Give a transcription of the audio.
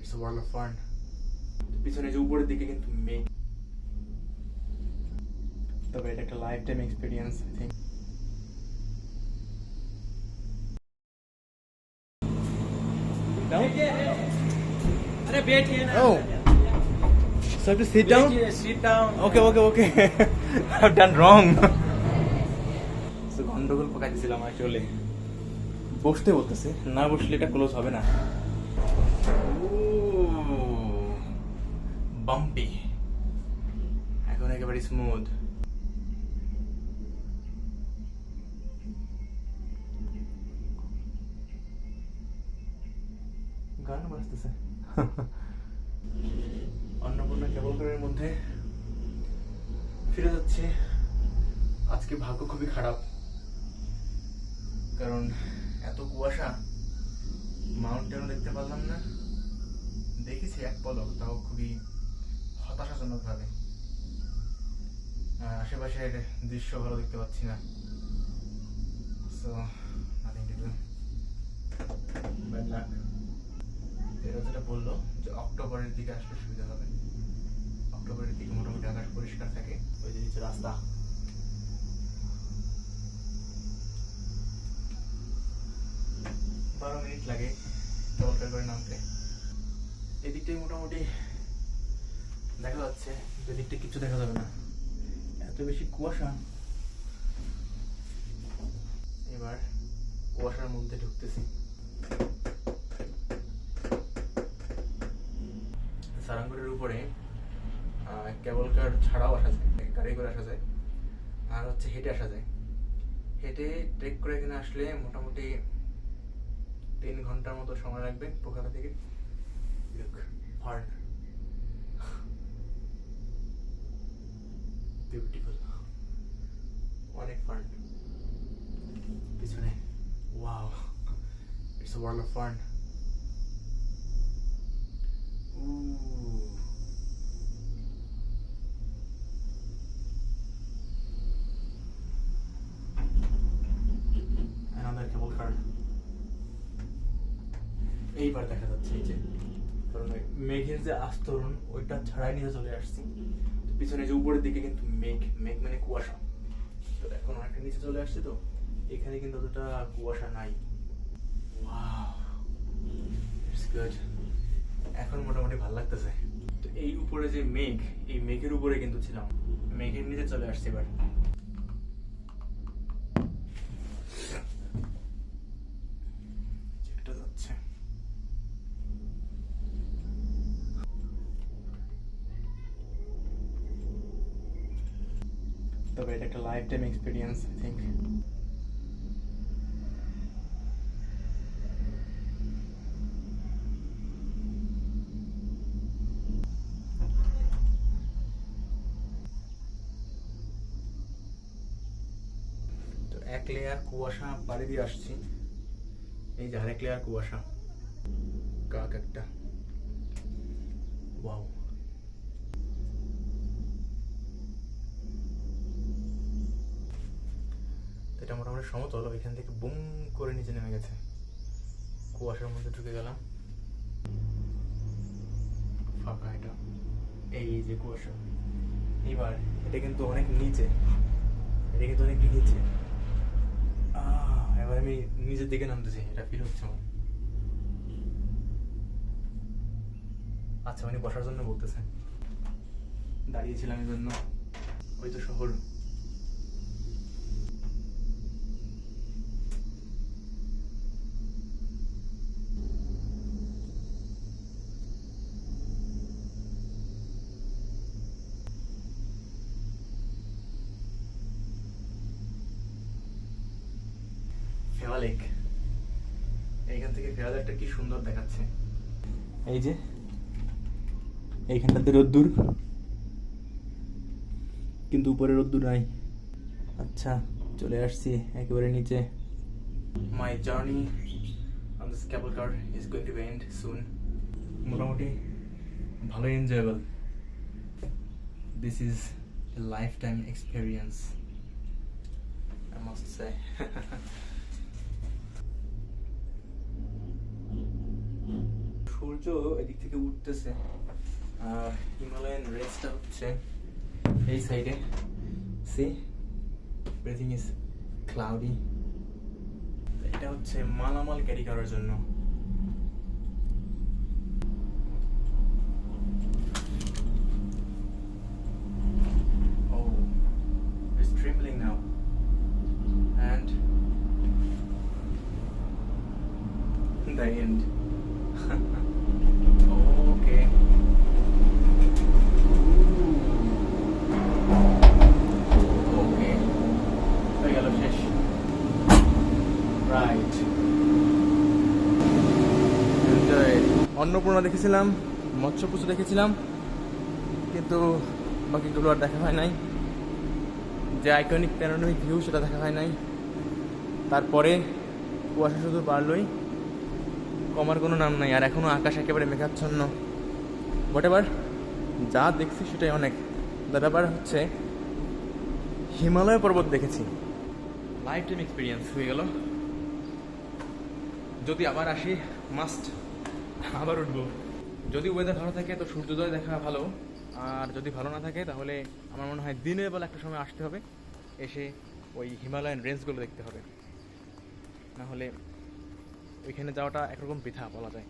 It's a world of fun. পিছনে যে উপরের দিকে কিন্তু মেঘ, তবে এটা একটা life time experience I think. अरे बैठिए ना। Oh, so I have to sit down? Sit down. Okay. I've done wrong. So গন্ডগোল পাকাই দিছিলাম আসলে। বসতে বলতেছে, না বসলে এটা ক্লোজ হবে না। বাম্পি, এখন একেবারে স্মুথ। গান বাজতেছে। অন্নপূর্ণা কেবল কারের মধ্যে ফিরে যাচ্ছে। আজকে ভাগ্য খুবই খারাপ, কারণ এত কুয়াশা, মাউন্টেনও দেখতে পারলাম না। দেখেছি এক পলক, তাও খুবই হতাশাজনক ভাবে। আশেপাশের দৃশ্য ভালো দেখতে পাচ্ছি না। So nothing to do, bad luck. এরা যেটা বললো যে অক্টোবরের দিকে আসলে সুবিধা হবে। অক্টোবরের দিকে মোটামুটি আকাশ পরিষ্কার থাকে। ওই যে নিচে রাস্তা, 12 মিনিট লাগে কেবলকার করে নামতে। এদিকটাই মোটামুটি দেখা যাচ্ছে, এদিকটা কিছু দেখা যাবে না, এত বেশি কুয়াশা। এবার কুয়াশার মধ্যে ঢুকতেছি। সারাঙ্গুড়ির উপরে কেবল কার ছাড়াও আসা যায়, গাড়ি করে আসা যায়, আর হচ্ছে হেঁটে আসা যায়। হেঁটে ট্রেক করে এখানে আসলে মোটামুটি 3 ঘন্টার মতো সময় লাগবে পোখারা থেকে। বিউটিফুল, অনেক ফান। পিছনে wow, it's a world of fun. Another cable car. এইবার দেখা যাচ্ছে এই যে, কারণ মেঘের যে আস্তরণ ওইটা ছাড়াই নিয়ে চলে আসছি। পিছনে যে উপরের দিকে কিন্তু মেঘ মানে কুয়াশা। তো এখন অনেকটা নিচে চলে আসছে, তো এখানে কিন্তু অতটা কুয়াশা নাই। Wow, it's good. এখন মোটামুটি ভালো লাগতেছে। তো এই উপরে যে মেঘ, এই মেঘের উপরে কিন্তু ছিলাম, মেঘের নিচে চলে আসছে এবার। যাচ্ছে তবে এটা একটা life time experience I think. তো এক লেয়ার কুয়াশা পাড়ি দিয়ে আসছি, এই যে আরেক লেয়ার কুয়াশা। কাক একটা, ওয়াও। এটা মোটামুটি সমতল, এখান থেকে বুম করে নিচে নেমে গেছে। কুয়াশার মধ্যে ঢুকে গেলাম, ফাঁকা এটা, এই যে কুয়াশা। এবার এটা কিন্তু অনেক নিচে, এবার আমি নিচের দিকে নামতেছি, এটা ফিল হচ্ছে আমার। আচ্ছা, উনি বসার জন্য বলতেছে, দাঁড়িয়েছিলাম এই জন্য। ওই তো শহর। ফেওয়া লেক, এইখান থেকে ফেওয়া লেকটা কি সুন্দর দেখাচ্ছে। এই যে এইখানটাতে রোদ্দুর, কিন্তু উপরে রোদ্দুর নাই। আচ্ছা, চলে আসছি একেবারে নিচে। My journey on this cable car is going to end soon. মোটামুটি ভালোই enjoyable. This is a lifetime experience, I must say. সূর্য এদিক থেকে উঠতেছে আর হিমালয়ান রেঞ্জটা হচ্ছে এই সাইডে। See everything is cloudy. এটা হচ্ছে মালামাল ক্যারি করার জন্য। Oh, it's trembling now. And the end. Okay. Okay. হয়ে গেল শেষ। রাইট। অন্নপূর্ণা দেখেছিলাম, মৎস্যপুজো দেখেছিলাম, কিন্তু বাকিগুলো আর দেখা হয় নাই। যে আইকনিক প্যানোরামিক ভিউ সেটা দেখা হয় নাই। তারপরে কুয়াশা শুধু বাড়লই, কমার কোনো নাম নাই। আর এখনও আকাশ একেবারে মেঘাচ্ছন্ন। হোয়াটএভার, যা দেখছি সেটাই অনেক। ব্যাপার হচ্ছে হিমালয় পর্বত দেখেছি, লাইফ টাইম এক্সপিরিয়েন্স হয়ে গেল। যদি আবার আসি মাস্ট আবার উঠবো। যদি ওয়েদার ভালো থাকে তো সূর্যোদয় দেখা ভালো, আর যদি ভালো না থাকে তাহলে আমার মনে হয় দিনের বেলা একটা সময় আসতে হবে, এসে ওই হিমালয়ান রেঞ্জগুলো দেখতে হবে। না হলে ওইখানে যাওয়াটা একরকম বৃথা বলা যায়।